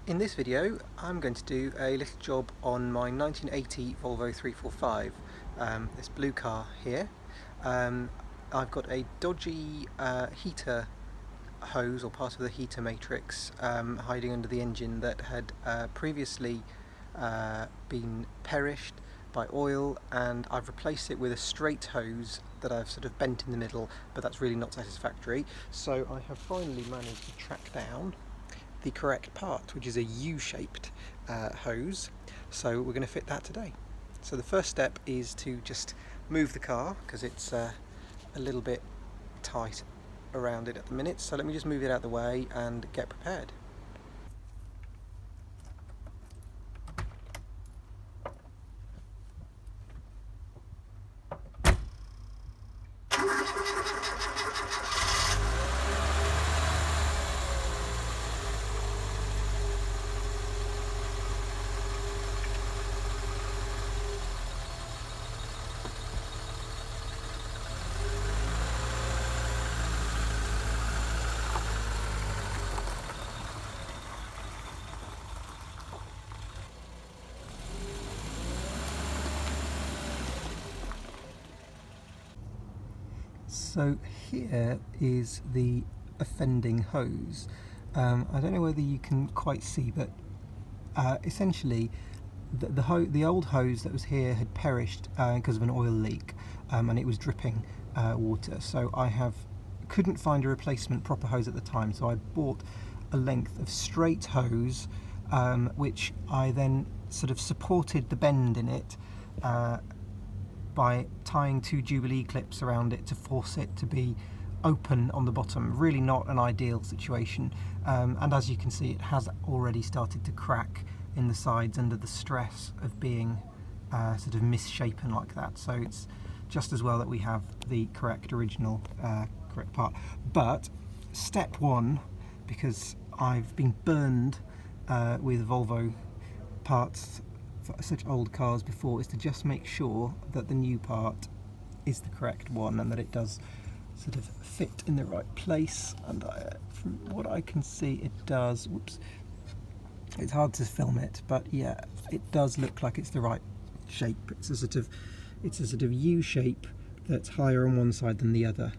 In this video I'm going to do a little job on my 1980 Volvo 345, this blue car here. I've got a dodgy heater hose, or part of the heater matrix, hiding under the engine that had previously been perished by oil, and I've replaced it with a straight hose that I've sort of bent in the middle, but that's really not satisfactory. So I have finally managed to track down the correct part, which is a U-shaped hose. So we're going to fit that today. So the first step is to just move the car, because it's a little bit tight around it at the minute. So let me just move it out of the way and get prepared. So here is the offending hose. I don't know whether you can quite see, but essentially the old hose that was here had perished because of an oil leak, and it was dripping water. So I couldn't find a replacement proper hose at the time, so I bought a length of straight hose, which I then sort of supported the bend in it by tying two Jubilee clips around it to force it to be open on the bottom. Really not an ideal situation, and as you can see, it has already started to crack in the sides under the stress of being sort of misshapen like that. So it's just as well that we have the correct original correct part. But step one, because I've been burned with Volvo parts for such old cars before, is to just make sure that the new part is the correct one and that it does sort of fit in the right place. And from what I can see, it does. Whoops, it's hard to film it, but yeah, it does look like it's the right shape. It's a sort of U shape that's higher on one side than the other,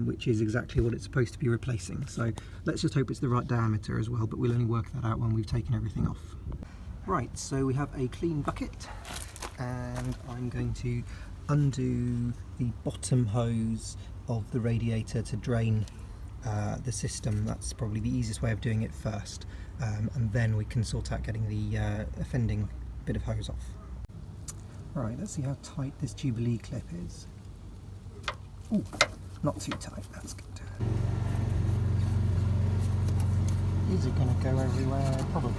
which is exactly what it's supposed to be replacing. So let's just hope it's the right diameter as well, but we'll only work that out when we've taken everything off. Right, so we have a clean bucket, and I'm going to undo the bottom hose of the radiator to drain the system. That's probably the easiest way of doing it first, and then we can sort out getting the offending bit of hose off. Right, let's see how tight this Jubilee clip is. Ooh, not too tight, that's good. Is it going to go everywhere? Probably.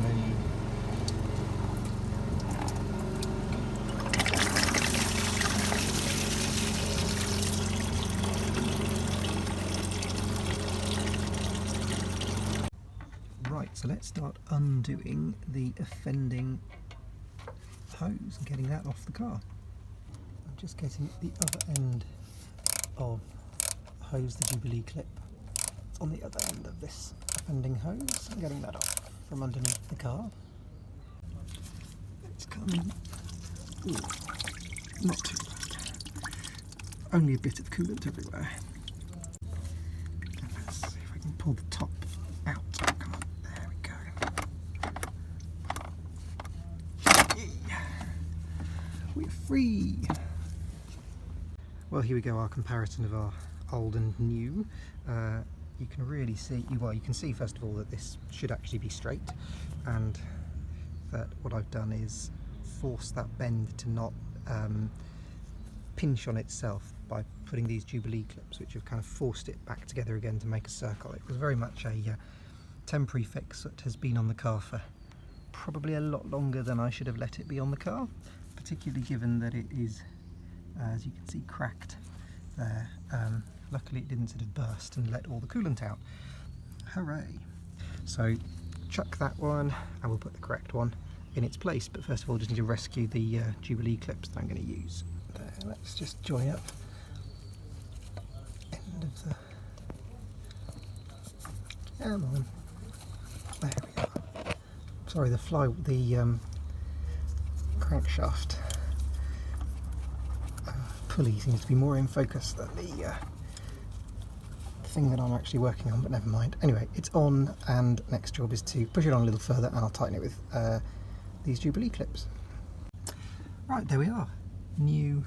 Right, so let's start undoing the offending hose and getting that off the car. I'm just getting the other end of the hose, the Jubilee clip. It's on the other end of this offending hose, and getting that off from underneath the car. It's coming. Ooh, not too bad. Only a bit of coolant everywhere. Let's see if I can pull the top out. Come on, there we go. Yeah. We're free. Well, here we go, our comparison of our old and new. You can really see, well, you can see first of all that this should actually be straight, and that what I've done is force that bend to not pinch on itself by putting these Jubilee clips, which have kind of forced it back together again to make a circle. It was very much a temporary fix that has been on the car for probably a lot longer than I should have let it be on the car, particularly given that it is, as you can see, cracked there. Luckily it didn't sort of burst and let all the coolant out. Hooray! So chuck that one, and we'll put the correct one in its place, but first of all just need to rescue the Jubilee clips that I'm going to use. There, let's just join up end of the... Come on. There we are. sorry, the crankshaft pulley seems to be more in focus than the thing that I'm actually working on, but never mind. Anyway, it's on, and next job is to push it on a little further, and I'll tighten it with these Jubilee clips. Right, there we are. New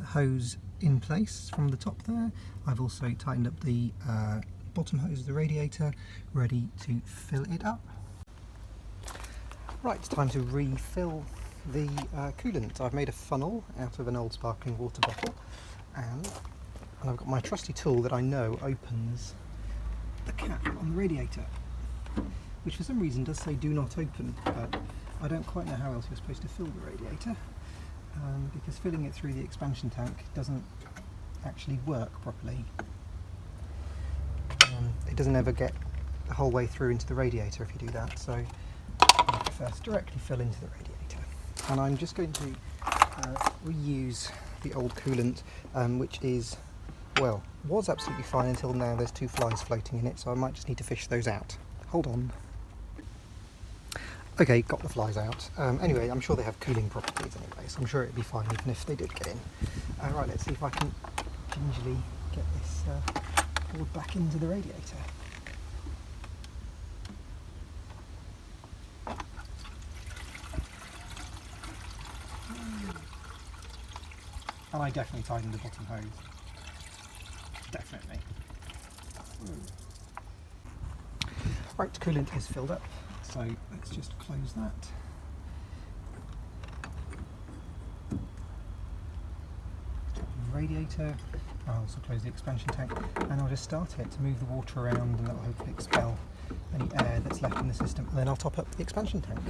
hose in place from the top there. I've also tightened up the bottom hose of the radiator, ready to fill it up. Right, it's time to refill the coolant. I've made a funnel out of an old sparkling water bottle, and I've got my trusty tool that I know opens the cap on the radiator, which for some reason does say do not open, but I don't quite know how else you're supposed to fill the radiator, because filling it through the expansion tank doesn't actually work properly. It doesn't ever get the whole way through into the radiator if you do that, so I prefer to directly fill into the radiator. And I'm just going to reuse the old coolant, which is, well, was absolutely fine until now. There's 2 flies floating in it, so I might just need to fish those out. Hold on. Okay, got the flies out. Anyway, I'm sure they have cooling properties anyway, so I'm sure it'd be fine even if they did get in. Right, let's see if I can gingerly get this poured back into the radiator. And I definitely tightened the bottom hose. Definitely. Right, coolant is filled up, so let's just close that. Radiator. I'll also close the expansion tank, and I'll just start it to move the water around, and that will hopefully expel any air that's left in the system. And then I'll top up the expansion tank.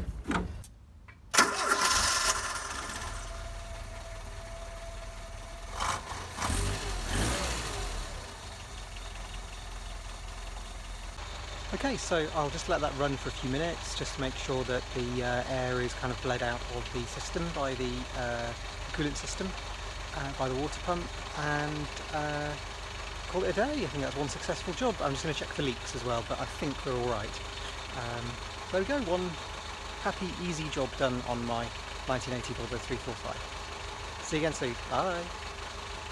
Okay, so I'll just let that run for a few minutes just to make sure that the air is kind of bled out of the system by the coolant system, by the water pump, and call it a day. I think that's one successful job. I'm just going to check for leaks as well, but I think we're alright. There we go, one happy, easy job done on my 1980 Volvo 345. See you again soon. Bye!